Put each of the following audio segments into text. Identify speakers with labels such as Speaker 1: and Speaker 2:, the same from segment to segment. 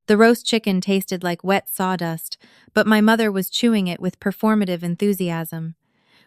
Speaker 1: The roast chicken tasted like wet sawdust, but my mother was chewing it with performative enthusiasm.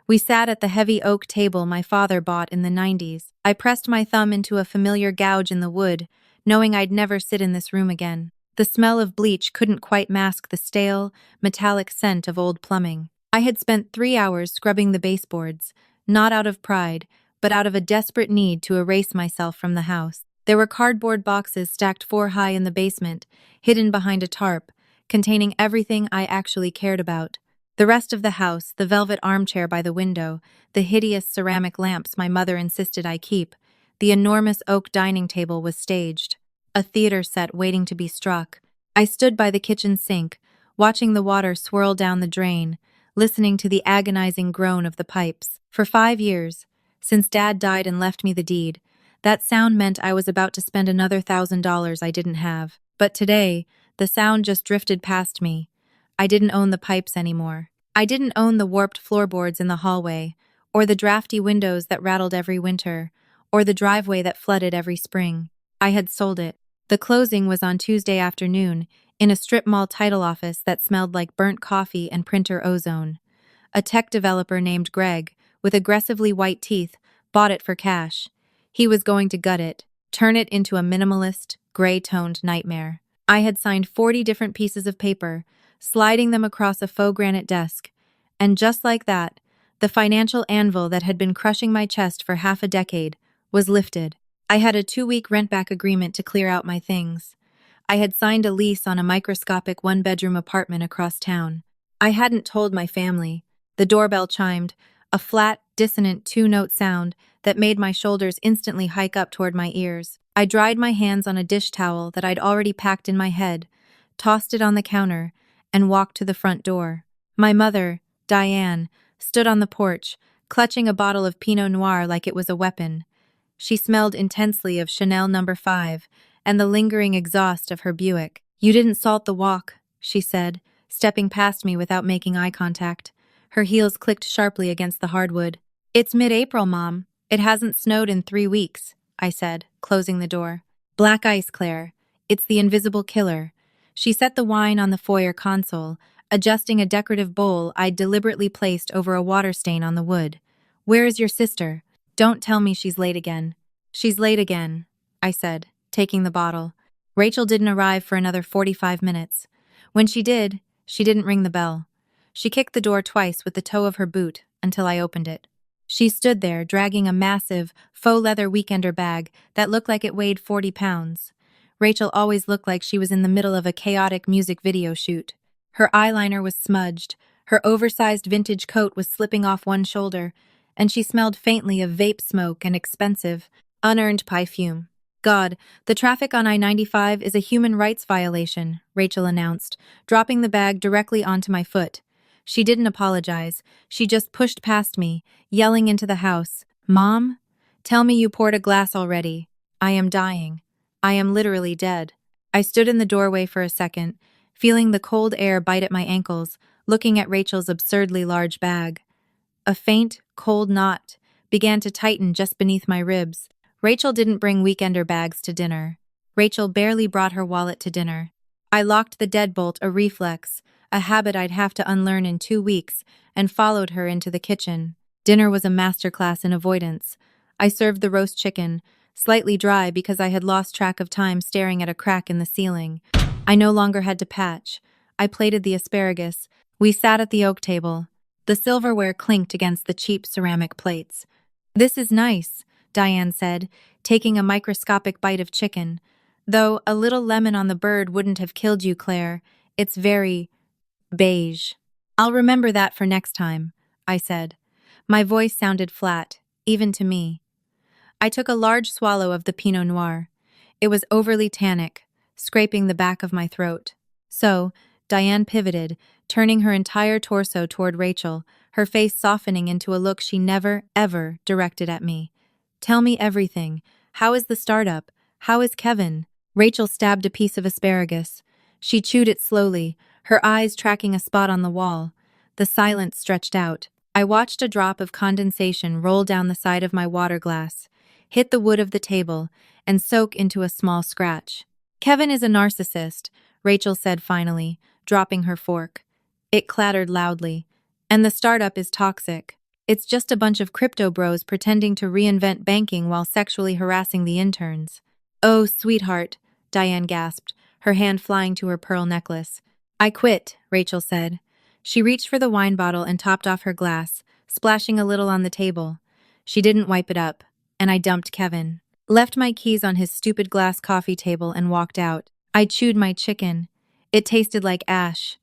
Speaker 1: We sat at the heavy oak table my father bought in the 90s. I pressed my thumb into a familiar gouge in the wood, knowing I'd never sit in this room again. The smell of bleach couldn't quite mask the stale, metallic scent of old plumbing. I had spent 3 hours scrubbing the baseboards, not out of pride, but out of a desperate need to erase myself from the house. There were cardboard boxes stacked 4 high in the basement, hidden behind a tarp, containing everything I actually cared about. The rest of the house, the velvet armchair by the window, the hideous ceramic lamps my mother insisted I keep, the enormous oak dining table was staged, a theater set waiting to be struck. I stood by the kitchen sink, watching the water swirl down the drain, listening to the agonizing groan of the pipes. For 5 years, since Dad died and left me the deed, that sound meant I was about to spend another $1,000 I didn't have. But today, the sound just drifted past me. I didn't own the pipes anymore. I didn't own the warped floorboards in the hallway, or the drafty windows that rattled every winter, or the driveway that flooded every spring. I had sold it. The closing was on Tuesday afternoon, in a strip mall title office that smelled like burnt coffee and printer ozone. A tech developer named Greg, with aggressively white teeth, bought it for cash. He was going to gut it, turn it into a minimalist, gray-toned nightmare. I had signed 40 different pieces of paper, sliding them across a faux granite desk, and just like that, the financial anvil that had been crushing my chest for half a decade was lifted. I had a 2-week rent-back agreement to clear out my things. I had signed a lease on a microscopic one-bedroom apartment across town. I hadn't told my family. The doorbell chimed, a flat, dissonant 2-note sound that made my shoulders instantly hike up toward my ears. I dried my hands on a dish towel that I'd already packed in my head, tossed it on the counter, and walked to the front door. My mother, Diane, stood on the porch, clutching a bottle of Pinot Noir like it was a weapon. She smelled intensely of Chanel No. 5 and the lingering exhaust of her Buick. "You didn't salt the walk," she said, stepping past me without making eye contact. Her heels clicked sharply against the hardwood. "It's mid-April, Mom. It hasn't snowed in 3 weeks," I said, closing the door. "Black ice, Claire. It's the invisible killer." She set the wine on the foyer console, adjusting a decorative bowl I'd deliberately placed over a water stain on the wood. "Where is your sister? Don't tell me she's late again." "She's late again," I said, taking the bottle. "Rachel didn't arrive for another 45 minutes. When she did, she didn't ring the bell. She kicked the door twice with the toe of her boot until I opened it. She stood there, dragging a massive, faux leather weekender bag that looked like it weighed 40 pounds. Rachel always looked like she was in the middle of a chaotic music video shoot. Her eyeliner was smudged, her oversized vintage coat was slipping off one shoulder, and she smelled faintly of vape smoke and expensive, unearned perfume. "God, the traffic on I-95 is a human rights violation," Rachel announced, dropping the bag directly onto my foot. She didn't apologize. She just pushed past me, yelling into the house, "Mom, tell me you poured a glass already. I am dying. I am literally dead." I stood in the doorway for a second, feeling the cold air bite at my ankles, looking at Rachel's absurdly large bag. A faint, cold knot began to tighten just beneath my ribs. Rachel didn't bring weekender bags to dinner. Rachel barely brought her wallet to dinner. I locked the deadbolt, a reflex, a habit I'd have to unlearn in 2 weeks, and followed her into the kitchen. Dinner was a masterclass in avoidance. I served the roast chicken, slightly dry because I had lost track of time staring at a crack in the ceiling. I no longer had to patch. I plated the asparagus. We sat at the oak table. The silverware clinked against the cheap ceramic plates. "This is nice," Diane said, taking a microscopic bite of chicken. "Though a little lemon on the bird wouldn't have killed you, Claire. It's very beige." "I'll remember that for next time," I said. My voice sounded flat, even to me. I took a large swallow of the Pinot Noir. It was overly tannic, scraping the back of my throat. So, Diane pivoted, turning her entire torso toward Rachel, her face softening into a look she never, ever directed at me. "Tell me everything. How is the startup? How is Kevin?" Rachel stabbed a piece of asparagus. She chewed it slowly, her eyes tracking a spot on the wall. The silence stretched out. I watched a drop of condensation roll down the side of my water glass, hit the wood of the table, and soak into a small scratch. "Kevin is a narcissist," Rachel said finally, dropping her fork. It clattered loudly. And the startup is toxic. It's just a bunch of crypto bros pretending to reinvent banking while sexually harassing the interns. Oh, sweetheart, Diane gasped, her hand flying to her pearl necklace. I quit, Rachel said. She reached for the wine bottle and topped off her glass, splashing a little on the table. She didn't wipe it up, and I dumped Kevin. Left my keys on his stupid glass coffee table and walked out. I chewed my chicken. It tasted like ash.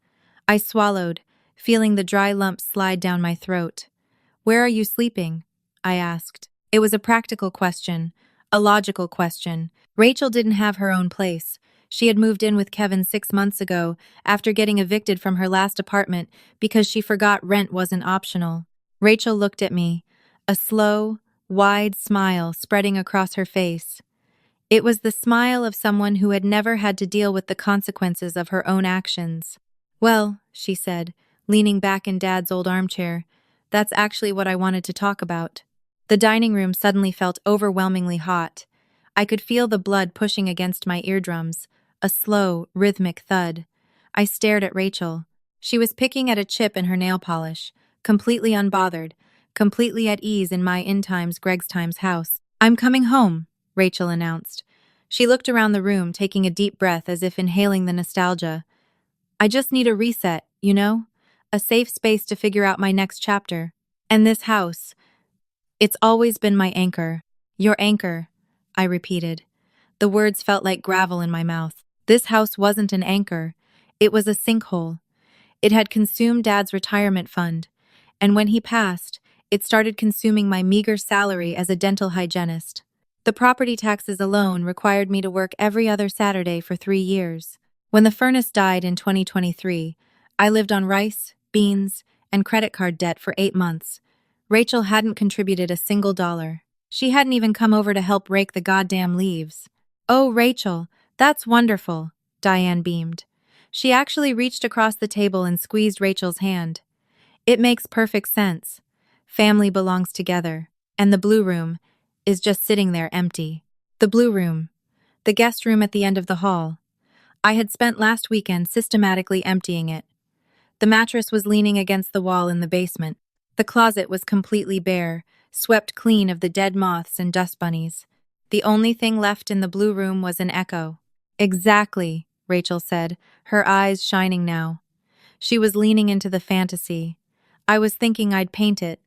Speaker 1: I swallowed, feeling the dry lump slide down my throat. Where are you sleeping? I asked. It was a practical question, a logical question. Rachel didn't have her own place. She had moved in with Kevin 6 months ago after getting evicted from her last apartment because she forgot rent wasn't optional. Rachel looked at me, a slow, wide smile spreading across her face. It was the smile of someone who had never had to deal with the consequences of her own actions. Well, she said, leaning back in Dad's old armchair, that's actually what I wanted to talk about. The dining room suddenly felt overwhelmingly hot. I could feel the blood pushing against my eardrums, a slow, rhythmic thud. I stared at Rachel. She was picking at a chip in her nail polish, completely unbothered, completely at ease in my Greg's Times house. I'm coming home, Rachel announced. She looked around the room, taking a deep breath as if inhaling the nostalgia. I just need a reset, you know? A safe space to figure out my next chapter. And this house. It's always been my anchor. Your anchor, I repeated. The words felt like gravel in my mouth. This house wasn't an anchor. It was a sinkhole. It had consumed Dad's retirement fund. And when he passed, it started consuming my meager salary as a dental hygienist. The property taxes alone required me to work every other Saturday for 3 years. When the furnace died in 2023, I lived on rice, beans, and credit card debt for 8 months. Rachel hadn't contributed a single dollar. She hadn't even come over to help rake the goddamn leaves. Oh, Rachel, that's wonderful, Diane beamed. She actually reached across the table and squeezed Rachel's hand. It makes perfect sense. Family belongs together, and the blue room is just sitting there empty. The blue room, the guest room at the end of the hall. I had spent last weekend systematically emptying it. The mattress was leaning against the wall in the basement. The closet was completely bare, swept clean of the dead moths and dust bunnies. The only thing left in the blue room was an echo. Exactly, Rachel said, her eyes shining now. She was leaning into the fantasy. I was thinking I'd paint it.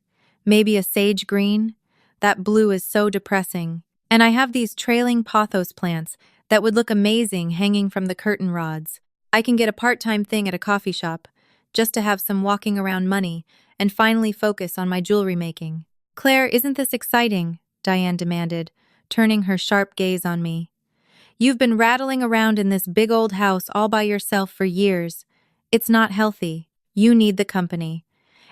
Speaker 1: Maybe a sage green? That blue is so depressing. And I have these trailing pothos plants that would look amazing hanging from the curtain rods. I can get a part-time thing at a coffee shop, just to have some walking around money and finally focus on my jewelry making. Claire, isn't this exciting? Diane demanded, turning her sharp gaze on me. You've been rattling around in this big old house all by yourself for years. It's not healthy. You need the company.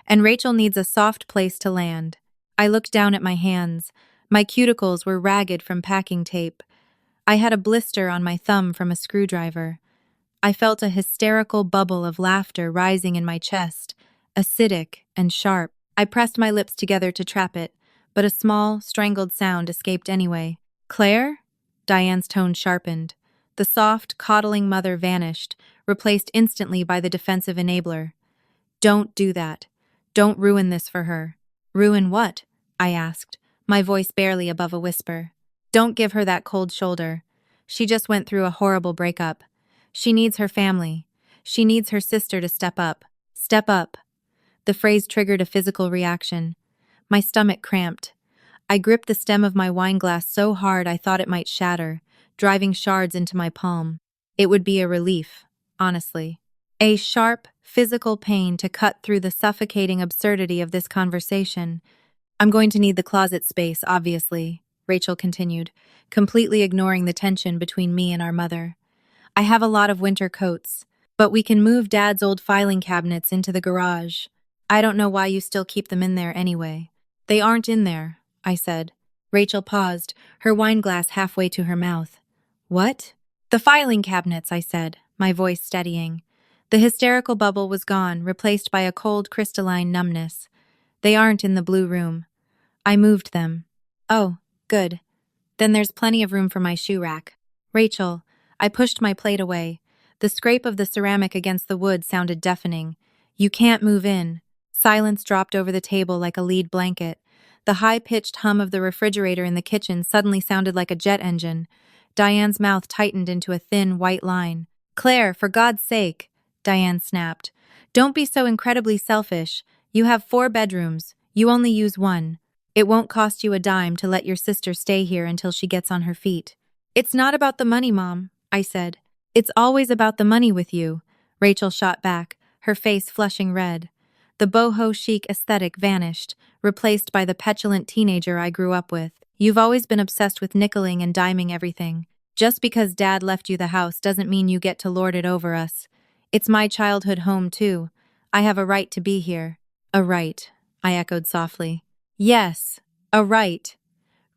Speaker 1: And Rachel needs a soft place to land. I looked down at my hands. My cuticles were ragged from packing tape. I had a blister on my thumb from a screwdriver. I felt a hysterical bubble of laughter rising in my chest, acidic and sharp. I pressed my lips together to trap it, but a small, strangled sound escaped anyway. Claire? Diane's tone sharpened. The soft, coddling mother vanished, replaced instantly by the defensive enabler. Don't do that. Don't ruin this for her. Ruin what? I asked, my voice barely above a whisper. Don't give her that cold shoulder. She just went through a horrible breakup. She needs her family. She needs her sister to step up. Step up. The phrase triggered a physical reaction. My stomach cramped. I gripped the stem of my wine glass so hard I thought it might shatter, driving shards into my palm. It would be a relief, honestly. A sharp, physical pain to cut through the suffocating absurdity of this conversation. I'm going to need the closet space, obviously, Rachel continued, completely ignoring the tension between me and our mother. I have a lot of winter coats, but we can move Dad's old filing cabinets into the garage. I don't know why you still keep them in there anyway. They aren't in there, I said. Rachel paused, her wine glass halfway to her mouth. What? The filing cabinets, I said, my voice steadying. The hysterical bubble was gone, replaced by a cold, crystalline numbness. They aren't in the blue room. I moved them. Oh, good. Then there's plenty of room for my shoe rack. Rachel, I pushed my plate away. The scrape of the ceramic against the wood sounded deafening. "You can't move in." Silence dropped over the table like a lead blanket. The high-pitched hum of the refrigerator in the kitchen suddenly sounded like a jet engine. Diane's mouth tightened into a thin, white line. "Claire, for God's sake," Diane snapped. "Don't be so incredibly selfish. You have 4 bedrooms. You only use one. It won't cost you a dime to let your sister stay here until she gets on her feet." "It's not about the money, Mom," I said. "It's always about the money with you," Rachel shot back, her face flushing red. The boho chic aesthetic vanished, replaced by the petulant teenager I grew up with. "You've always been obsessed with nickeling and diming everything. Just because Dad left you the house doesn't mean you get to lord it over us. It's my childhood home, too. I have a right to be here." "A right," I echoed softly. "Yes, a right."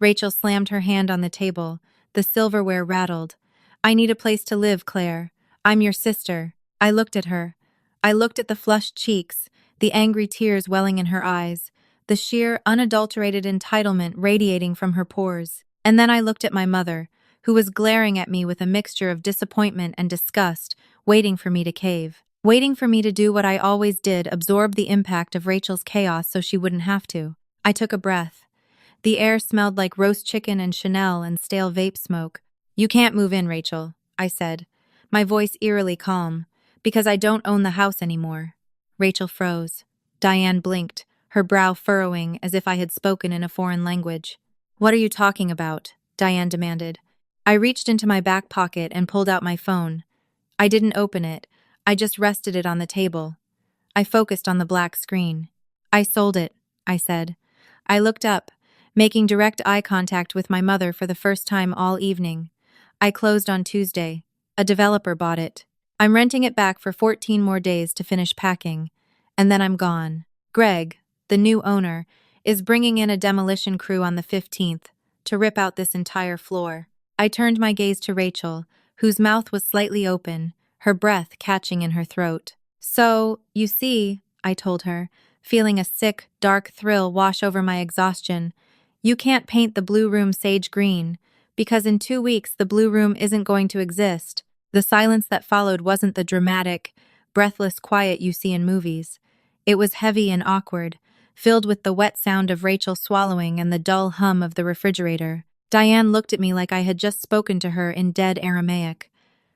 Speaker 1: Rachel slammed her hand on the table. The silverware rattled. "I need a place to live, Claire. I'm your sister." I looked at her. I looked at the flushed cheeks, the angry tears welling in her eyes, the sheer, unadulterated entitlement radiating from her pores. And then I looked at my mother, who was glaring at me with a mixture of disappointment and disgust, waiting for me to cave. Waiting for me to do what I always did, absorb the impact of Rachel's chaos so she wouldn't have to. I took a breath. The air smelled like roast chicken and Chanel and stale vape smoke. "You can't move in, Rachel," I said, my voice eerily calm, "because I don't own the house anymore." Rachel froze. Diane blinked, her brow furrowing as if I had spoken in a foreign language. "What are you talking about?" Diane demanded. I reached into my back pocket and pulled out my phone. I didn't open it. I just rested it on the table. I focused on the black screen. "I sold it," I said. I looked up, making direct eye contact with my mother for the first time all evening. "I closed on Tuesday. A developer bought it. I'm renting it back for 14 more days to finish packing. And then I'm gone. Greg, the new owner, is bringing in a demolition crew on the 15th to rip out this entire floor." I turned my gaze to Rachel, whose mouth was slightly open, her breath catching in her throat. "So, you see," I told her, feeling a sick, dark thrill wash over my exhaustion, "you can't paint the blue room sage green, because in 2 weeks the blue room isn't going to exist." The silence that followed wasn't the dramatic, breathless quiet you see in movies. It was heavy and awkward, filled with the wet sound of Rachel swallowing and the dull hum of the refrigerator. Diane looked at me like I had just spoken to her in dead Aramaic.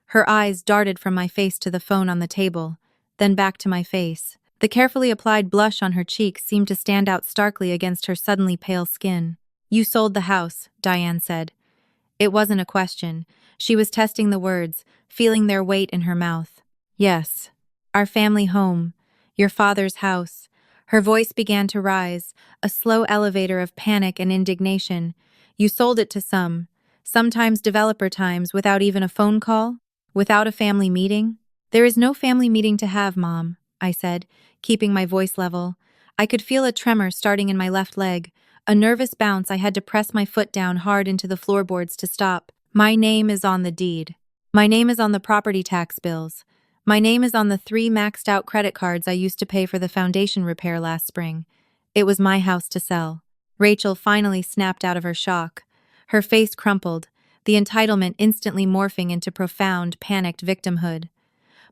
Speaker 1: Her eyes darted from my face to the phone on the table, then back to my face. The carefully applied blush on her cheeks seemed to stand out starkly against her suddenly pale skin. "You sold the house," Diane said. It wasn't a question. She was testing the words, feeling their weight in her mouth. "Yes. Our family home. Your father's house." Her voice began to rise, a slow elevator of panic and indignation. "You sold it to sometimes developer times without even a phone call? Without a family meeting?" "There is no family meeting to have, Mom," I said, keeping my voice level. I could feel a tremor starting in my left leg, a nervous bounce. I had to press my foot down hard into the floorboards to stop. "My name is on the deed. My name is on the property tax bills. My name is on the 3 maxed-out credit cards I used to pay for the foundation repair last spring. It was my house to sell." Rachel finally snapped out of her shock. Her face crumpled, the entitlement instantly morphing into profound, panicked victimhood.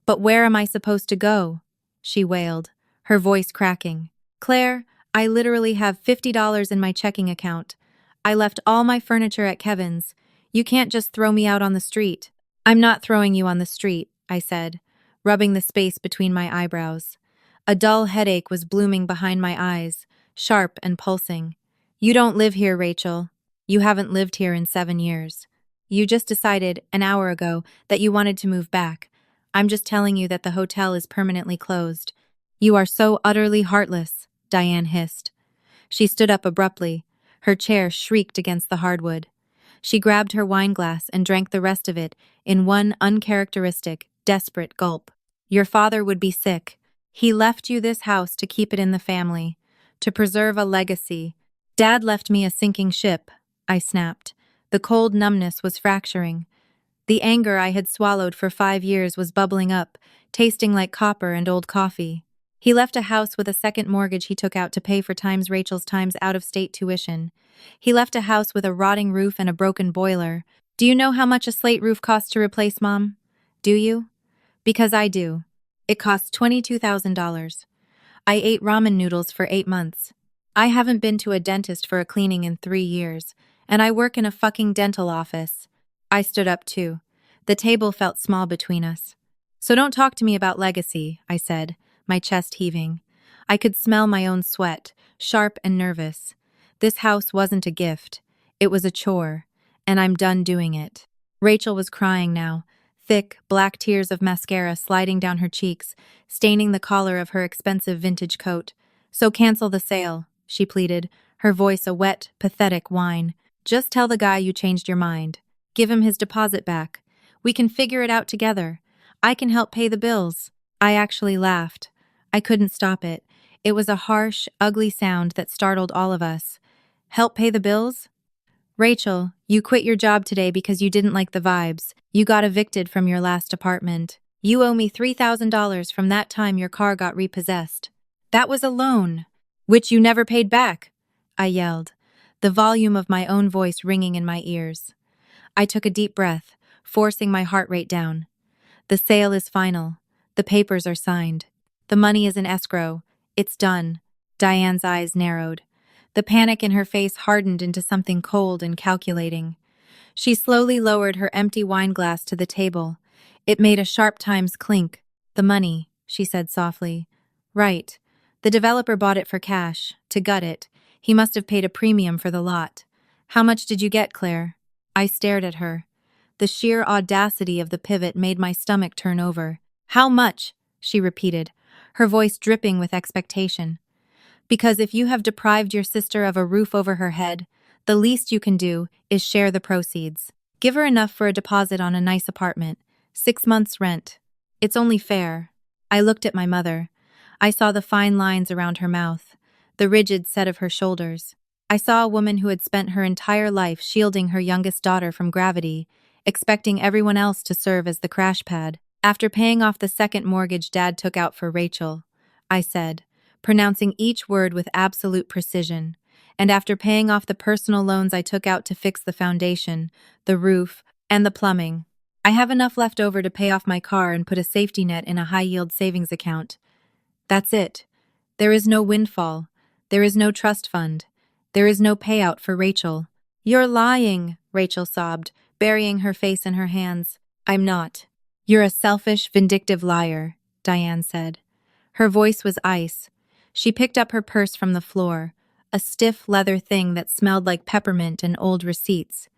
Speaker 1: "But where am I supposed to go?" she wailed, her voice cracking. "Claire, I literally have $50 in my checking account. I left all my furniture at Kevin's. You can't just throw me out on the street." "I'm not throwing you on the street," I said, rubbing the space between my eyebrows. A dull headache was blooming behind my eyes, sharp and pulsing. "You don't live here, Rachel. You haven't lived here in 7 years. You just decided, an hour ago, that you wanted to move back. I'm just telling you that the hotel is permanently closed." "You are so utterly heartless," Diane hissed. She stood up abruptly. Her chair shrieked against the hardwood. She grabbed her wineglass and drank the rest of it in one uncharacteristic, desperate gulp. "Your father would be sick. He left you this house to keep it in the family, to preserve a legacy. Dad left me a sinking ship," I snapped. The cold numbness was fracturing. The anger I had swallowed for 5 years was bubbling up, tasting like copper and old coffee. "He left a house with a second mortgage he took out to pay for Rachel's out-of-state tuition. He left a house with a rotting roof and a broken boiler. Do you know how much a slate roof costs to replace, Mom? Do you?" Because I do. It costs $22,000. I ate ramen noodles for 8 months. I haven't been to a dentist for a cleaning in 3 years, and I work in a fucking dental office. I stood up too. The table felt small between us. So don't talk to me about legacy, I said, my chest heaving. I could smell my own sweat, sharp and nervous. This house wasn't a gift. It was a chore, and I'm done doing it. Rachel was crying now, thick, black tears of mascara sliding down her cheeks, staining the collar of her expensive vintage coat. So cancel the sale, she pleaded, her voice a wet, pathetic whine. Just tell the guy you changed your mind. Give him his deposit back. We can figure it out together. I can help pay the bills. I actually laughed. I couldn't stop it. It was a harsh, ugly sound that startled all of us. Help pay the bills? Rachel, you quit your job today because you didn't like the vibes. You got evicted from your last apartment. You owe me $3,000 from that time your car got repossessed. That was a loan, which you never paid back, I yelled, the volume of my own voice ringing in my ears. I took a deep breath, forcing my heart rate down. The sale is final. The papers are signed. The money is in escrow. It's done. Diane's eyes narrowed. The panic in her face hardened into something cold and calculating. She slowly lowered her empty wine glass to the table. It made a sharp times clink. The money, she said softly. Right. The developer bought it for cash, to gut it. He must have paid a premium for the lot. How much did you get, Claire? I stared at her. The sheer audacity of the pivot made my stomach turn over. How much? She repeated, her voice dripping with expectation. Because if you have deprived your sister of a roof over her head, the least you can do is share the proceeds. Give her enough for a deposit on a nice apartment, 6 months' rent. It's only fair. I looked at my mother. I saw the fine lines around her mouth, the rigid set of her shoulders. I saw a woman who had spent her entire life shielding her youngest daughter from gravity, expecting everyone else to serve as the crash pad. After paying off the second mortgage Dad took out for Rachel, I said, pronouncing each word with absolute precision, and after paying off the personal loans I took out to fix the foundation, the roof, and the plumbing, I have enough left over to pay off my car and put a safety net in a high-yield savings account. That's it. There is no windfall. There is no trust fund. There is no payout for Rachel. You're lying, Rachel sobbed, burying her face in her hands. I'm not. You're a selfish, vindictive liar, Diane said. Her voice was ice. She picked up her purse from the floor, a stiff leather thing that smelled like peppermint and old receipts.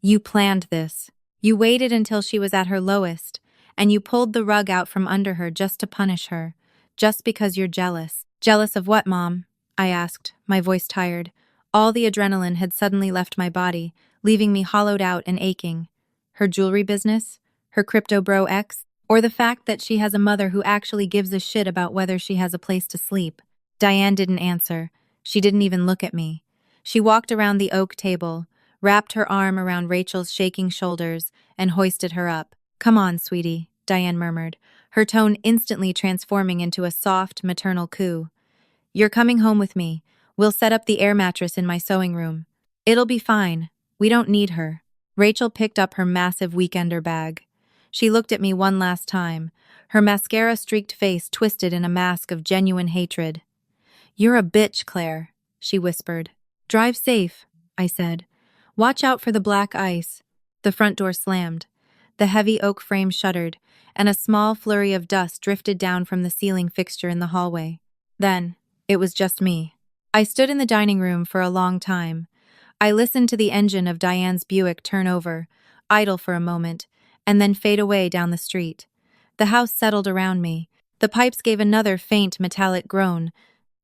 Speaker 1: You planned this. You waited until she was at her lowest, and you pulled the rug out from under her just to punish her, just because you're jealous. Jealous of what, Mom? I asked, my voice tired. All the adrenaline had suddenly left my body, leaving me hollowed out and aching. Her jewelry business? Her crypto bro ex? Or the fact that she has a mother who actually gives a shit about whether she has a place to sleep? Diane didn't answer. She didn't even look at me. She walked around the oak table, wrapped her arm around Rachel's shaking shoulders, and hoisted her up. Come on, sweetie, Diane murmured, her tone instantly transforming into a soft, maternal coo. You're coming home with me. We'll set up the air mattress in my sewing room. It'll be fine. We don't need her. Rachel picked up her massive weekender bag. She looked at me one last time, her mascara-streaked face twisted in a mask of genuine hatred. You're a bitch, Claire, she whispered. Drive safe, I said. Watch out for the black ice. The front door slammed. The heavy oak frame shuddered, and a small flurry of dust drifted down from the ceiling fixture in the hallway. Then, it was just me. I stood in the dining room for a long time. I listened to the engine of Diane's Buick turn over, idle for a moment, and then fade away down the street. The house settled around me. The pipes gave another faint metallic groan.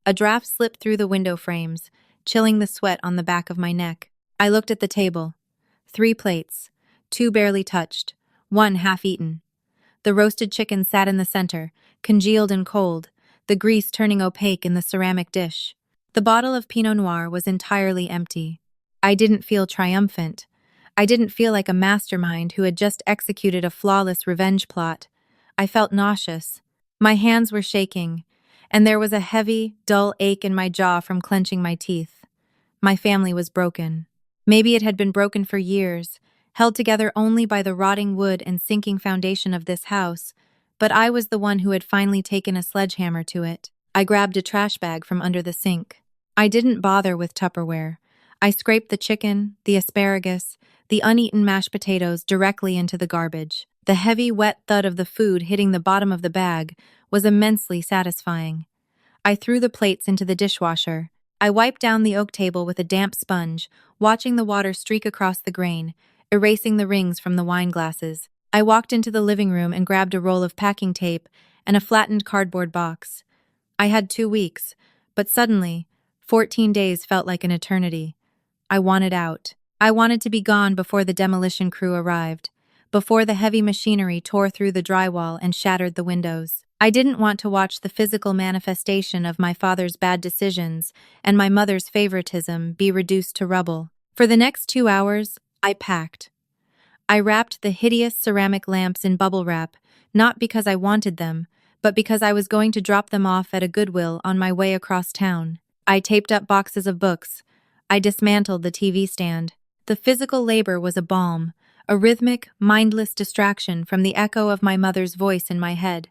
Speaker 1: A draft slipped through the window frames, chilling the sweat on the back of my neck. I looked at the table. 3 plates, 2 barely touched, 1 half-eaten. The roasted chicken sat in the center, congealed and cold, the grease turning opaque in the ceramic dish. The bottle of Pinot Noir was entirely empty. I didn't feel triumphant. I didn't feel like a mastermind who had just executed a flawless revenge plot. I felt nauseous. My hands were shaking, and there was a heavy, dull ache in my jaw from clenching my teeth. My family was broken. Maybe it had been broken for years, held together only by the rotting wood and sinking foundation of this house, but I was the one who had finally taken a sledgehammer to it. I grabbed a trash bag from under the sink. I didn't bother with Tupperware. I scraped the chicken, the asparagus, the uneaten mashed potatoes directly into the garbage. The heavy, wet thud of the food hitting the bottom of the bag was immensely satisfying. I threw the plates into the dishwasher. I wiped down the oak table with a damp sponge, watching the water streak across the grain, erasing the rings from the wine glasses. I walked into the living room and grabbed a roll of packing tape and a flattened cardboard box. I had 2 weeks, but suddenly, 14 days felt like an eternity. I wanted out. I wanted to be gone before the demolition crew arrived, before the heavy machinery tore through the drywall and shattered the windows. I didn't want to watch the physical manifestation of my father's bad decisions and my mother's favoritism be reduced to rubble. For the next 2 hours, I packed. I wrapped the hideous ceramic lamps in bubble wrap, not because I wanted them, but because I was going to drop them off at a Goodwill on my way across town. I taped up boxes of books. I dismantled the TV stand. The physical labor was a balm, a rhythmic, mindless distraction from the echo of my mother's voice in my head.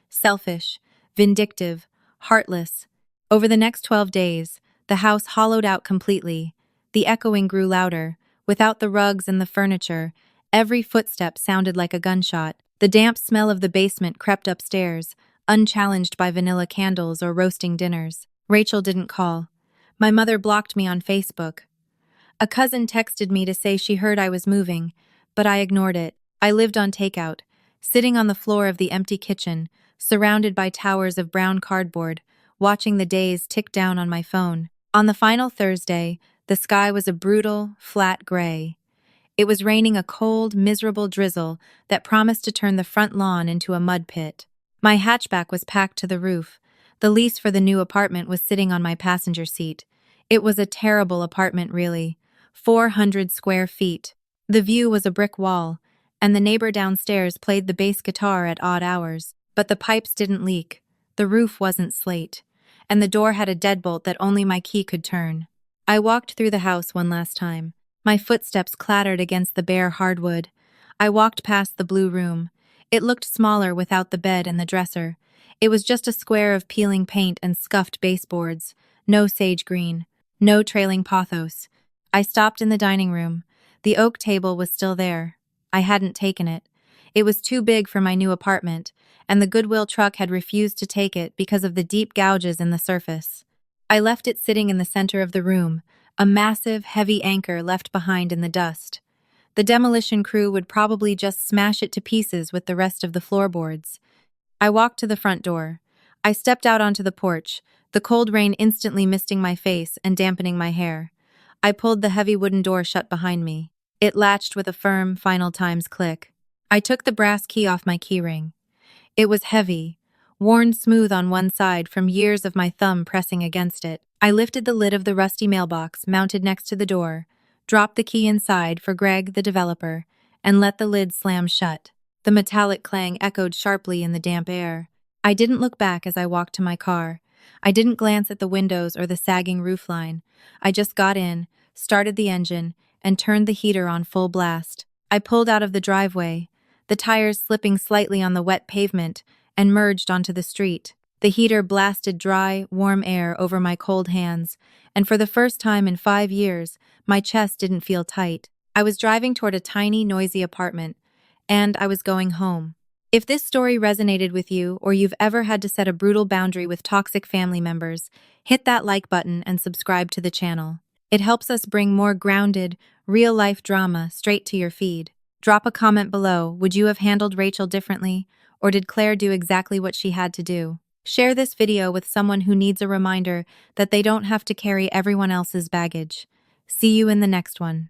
Speaker 1: Selfish, vindictive, heartless. Over the next 12 days, the house hollowed out completely. The echoing grew louder. Without the rugs and the furniture, every footstep sounded like a gunshot. The damp smell of the basement crept upstairs, unchallenged by vanilla candles or roasting dinners. Rachel didn't call. My mother blocked me on Facebook. A cousin texted me to say she heard I was moving, but I ignored it. I lived on takeout, sitting on the floor of the empty kitchen, surrounded by towers of brown cardboard, watching the days tick down on my phone. On the final Thursday, the sky was a brutal, flat gray. It was raining a cold, miserable drizzle that promised to turn the front lawn into a mud pit. My hatchback was packed to the roof. The lease for the new apartment was sitting on my passenger seat. It was a terrible apartment, really. 400 square feet. The view was a brick wall, and the neighbor downstairs played the bass guitar at odd hours. But the pipes didn't leak. The roof wasn't slate. And the door had a deadbolt that only my key could turn. I walked through the house one last time. My footsteps clattered against the bare hardwood. I walked past the blue room. It looked smaller without the bed and the dresser. It was just a square of peeling paint and scuffed baseboards. No sage green. No trailing pothos. I stopped in the dining room. The oak table was still there. I hadn't taken it. It was too big for my new apartment, and the Goodwill truck had refused to take it because of the deep gouges in the surface. I left it sitting in the center of the room, a massive, heavy anchor left behind in the dust. The demolition crew would probably just smash it to pieces with the rest of the floorboards. I walked to the front door. I stepped out onto the porch, the cold rain instantly misting my face and dampening my hair. I pulled the heavy wooden door shut behind me. It latched with a firm, final times click. I took the brass key off my keyring. It was heavy, worn smooth on one side from years of my thumb pressing against it. I lifted the lid of the rusty mailbox mounted next to the door, dropped the key inside for Greg, the developer, and let the lid slam shut. The metallic clang echoed sharply in the damp air. I didn't look back as I walked to my car. I didn't glance at the windows or the sagging roofline. I just got in, started the engine, and turned the heater on full blast. I pulled out of the driveway, the tires slipping slightly on the wet pavement, and merged onto the street. The heater blasted dry, warm air over my cold hands, and for the first time in 5 years, my chest didn't feel tight. I was driving toward a tiny, noisy apartment, and I was going home. If this story resonated with you, or you've ever had to set a brutal boundary with toxic family members, hit that like button and subscribe to the channel. It helps us bring more grounded, real-life drama straight to your feed. Drop a comment below. Would you have handled Rachel differently, or did Claire do exactly what she had to do? Share this video with someone who needs a reminder that they don't have to carry everyone else's baggage. See you in the next one.